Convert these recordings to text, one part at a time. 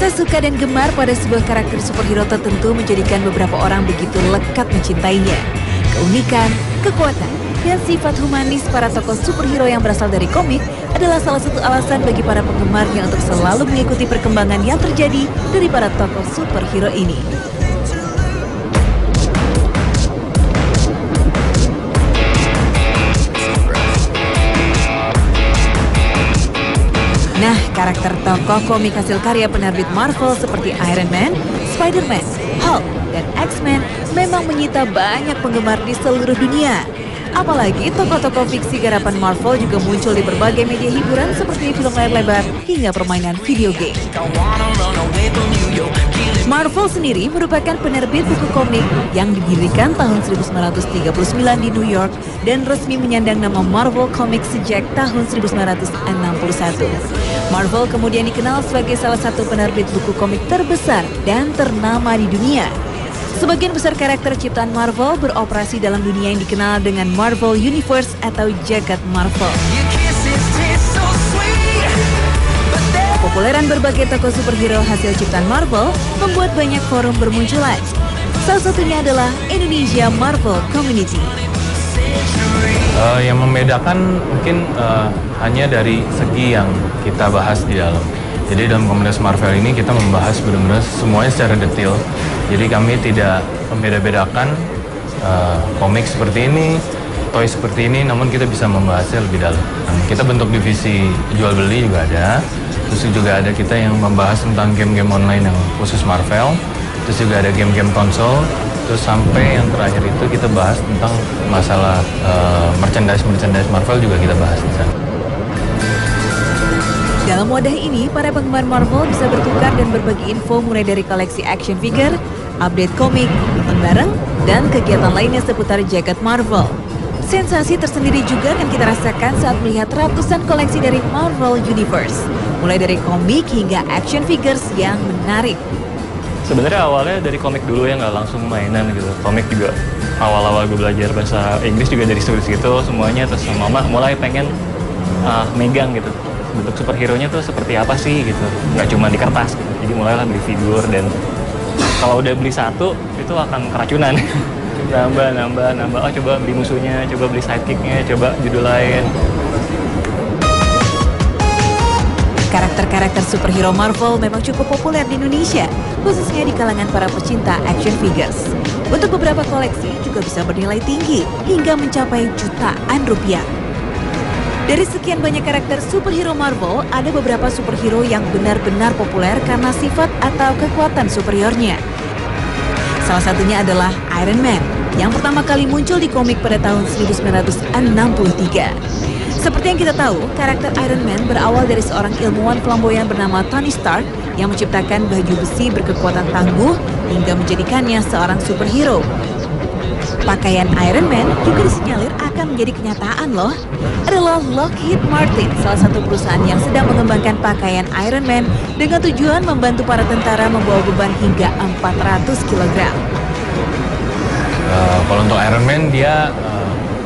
Rasa suka dan gemar pada sebuah karakter superhero tertentu menjadikan beberapa orang begitu lekat mencintainya. Keunikan, kekuatan, dan sifat humanis para tokoh superhero yang berasal dari komik adalah salah satu alasan bagi para penggemarnya untuk selalu mengikuti perkembangan yang terjadi dari para tokoh superhero ini. Nah, karakter tokoh komik hasil karya penerbit Marvel seperti Iron Man, Spider-Man, Hulk, dan X-Men memang menyita banyak penggemar di seluruh dunia. Apalagi tokoh-tokoh fiksi garapan Marvel juga muncul di berbagai media hiburan seperti film layar lebar hingga permainan video game. Marvel sendiri merupakan penerbit buku komik yang didirikan tahun 1939 di New York dan resmi menyandang nama Marvel Comics sejak tahun 1961. Marvel kemudian dikenal sebagai salah satu penerbit buku komik terbesar dan ternama di dunia. Sebagian besar karakter ciptaan Marvel beroperasi dalam dunia yang dikenal dengan Marvel Universe atau jagat Marvel. Kepopuleran berbagai tokoh superhero hasil ciptaan Marvel membuat banyak forum bermunculan. Salah satunya adalah Indonesia Marvel Community. Yang membedakan mungkin hanya dari segi yang kita bahas di dalam. Jadi dalam komunitas Marvel ini kita membahas benar-benar semuanya secara detail. Jadi kami tidak membeda-bedakan komik seperti ini, toy seperti ini, namun kita bisa membahasnya lebih dalam. Kita bentuk divisi jual beli juga ada. Terus juga ada kita yang membahas tentang game-game online yang khusus Marvel. Terus juga ada game-game konsol. Terus sampai yang terakhir itu kita bahas tentang masalah merchandise Marvel juga kita bahas di sana. Dalam wadah ini, para penggemar Marvel bisa bertukar dan berbagi info mulai dari koleksi action figure, update komik, nonton bareng, dan kegiatan lainnya seputar jagat Marvel. Sensasi tersendiri juga akan kita rasakan saat melihat ratusan koleksi dari Marvel Universe, mulai dari komik hingga action figures yang menarik. Sebenarnya awalnya dari komik dulu ya, nggak langsung mainan gitu. Komik juga awal-awal gue belajar bahasa Inggris juga dari situ semuanya, terus mama mulai pengen megang gitu. Bentuk superhero-nya tuh seperti apa sih gitu, nggak cuma di kertas gitu. Jadi mulailah beli figur, dan kalau udah beli satu itu akan keracunan. nambah, oh coba beli musuhnya, coba beli sidekicknya, coba judul lain. Karakter-karakter superhero Marvel memang cukup populer di Indonesia, khususnya di kalangan para pecinta action figures. Untuk beberapa koleksi juga bisa bernilai tinggi hingga mencapai jutaan rupiah. Dari sekian banyak karakter superhero Marvel, ada beberapa superhero yang benar-benar populer karena sifat atau kekuatan superiornya. Salah satunya adalah Iron Man, yang pertama kali muncul di komik pada tahun 1963. Seperti yang kita tahu, karakter Iron Man berawal dari seorang ilmuwan flamboyan bernama Tony Stark yang menciptakan baju besi berkekuatan tangguh hingga menjadikannya seorang superhero. Pakaian Iron Man juga disinyalir akan menjadi kenyataan loh. Adalah Lockheed Martin, salah satu perusahaan yang sedang mengembangkan pakaian Iron Man dengan tujuan membantu para tentara membawa beban hingga 400 kg. Kalau untuk Iron Man, dia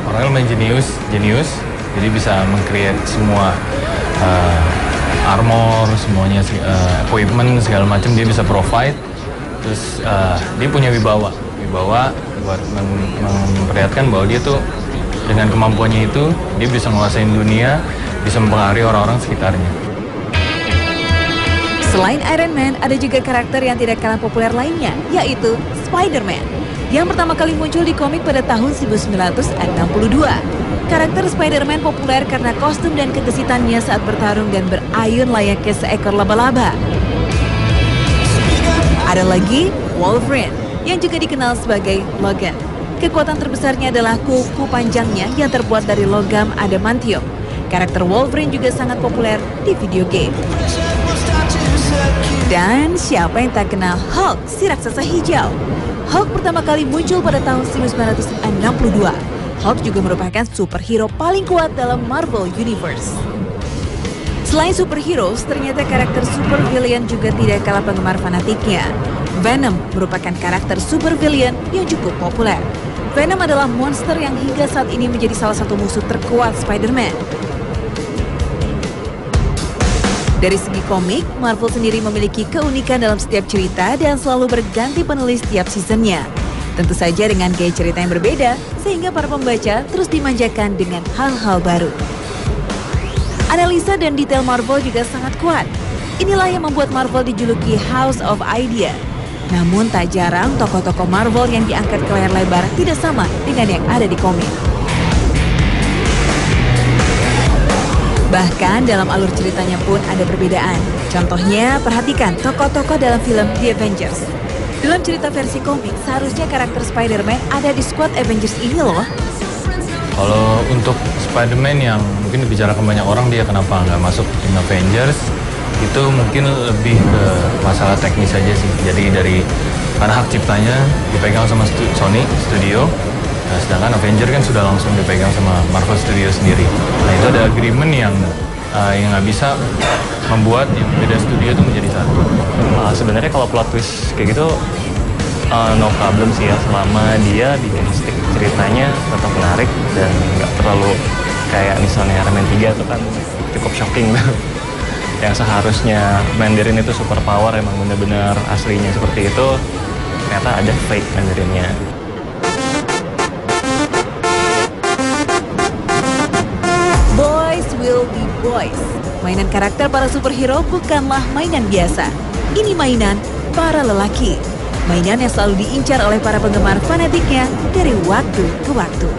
orangnya jenius, jadi bisa meng-create semua armor, semuanya, equipment segala macam dia bisa provide. Terus dia punya wibawa buat memperlihatkan bahwa dia tuh dengan kemampuannya itu dia bisa menguasai dunia, bisa mempengaruhi orang-orang sekitarnya. Selain Iron Man, ada juga karakter yang tidak kalah populer lainnya, yaitu Spider-Man, yang pertama kali muncul di komik pada tahun 1962. Karakter Spider-Man populer karena kostum dan kegesitannya saat bertarung dan berayun layaknya seekor laba-laba. Ada lagi Wolverine, yang juga dikenal sebagai Logan. Kekuatan terbesarnya adalah kuku panjangnya yang terbuat dari logam adamantium. Karakter Wolverine juga sangat populer di video game. Dan siapa yang tak kenal Hulk, si raksasa hijau? Hulk pertama kali muncul pada tahun 1962. Hulk juga merupakan superhero paling kuat dalam Marvel Universe. Selain superheroes, ternyata karakter supervillain juga tidak kalah penggemar fanatiknya. Venom merupakan karakter supervillain yang cukup populer. Venom adalah monster yang hingga saat ini menjadi salah satu musuh terkuat Spider-Man. Dari segi komik, Marvel sendiri memiliki keunikan dalam setiap cerita dan selalu berganti penulis setiap seasonnya. Tentu saja dengan gaya cerita yang berbeda, sehingga para pembaca terus dimanjakan dengan hal-hal baru. Analisa dan detail Marvel juga sangat kuat. Inilah yang membuat Marvel dijuluki House of Idea. Namun tak jarang tokoh-tokoh Marvel yang diangkat ke layar lebar tidak sama dengan yang ada di komik. Bahkan dalam alur ceritanya pun ada perbedaan. Contohnya, perhatikan tokoh-tokoh dalam film The Avengers. Dalam cerita versi komik, seharusnya karakter Spider-Man ada di squad Avengers ini loh. Kalau untuk Spider-Man yang mungkin dibicarakan banyak orang, dia kenapa nggak masuk tim Avengers, itu mungkin lebih ke masalah teknis saja sih. Jadi karena hak ciptanya dipegang sama Sony Studio, nah, sedangkan Avenger kan sudah langsung dipegang sama Marvel Studio sendiri. Nah, itu ada agreement yang nggak bisa membuat yang beda studio itu menjadi satu. Sebenarnya kalau plot twist kayak gitu no problem sih ya, selama dia bikin stick ceritanya tetap menarik dan nggak terlalu kayak misalnya Iron Man 3 itu kan cukup shocking tuh. Yang seharusnya Mandarin itu super power, emang benar-benar aslinya seperti itu, ternyata ada fake Mandarinnya. Boys will be boys. Mainan karakter para superhero bukanlah mainan biasa. Ini mainan para lelaki. Mainan yang selalu diincar oleh para penggemar fanatiknya dari waktu ke waktu.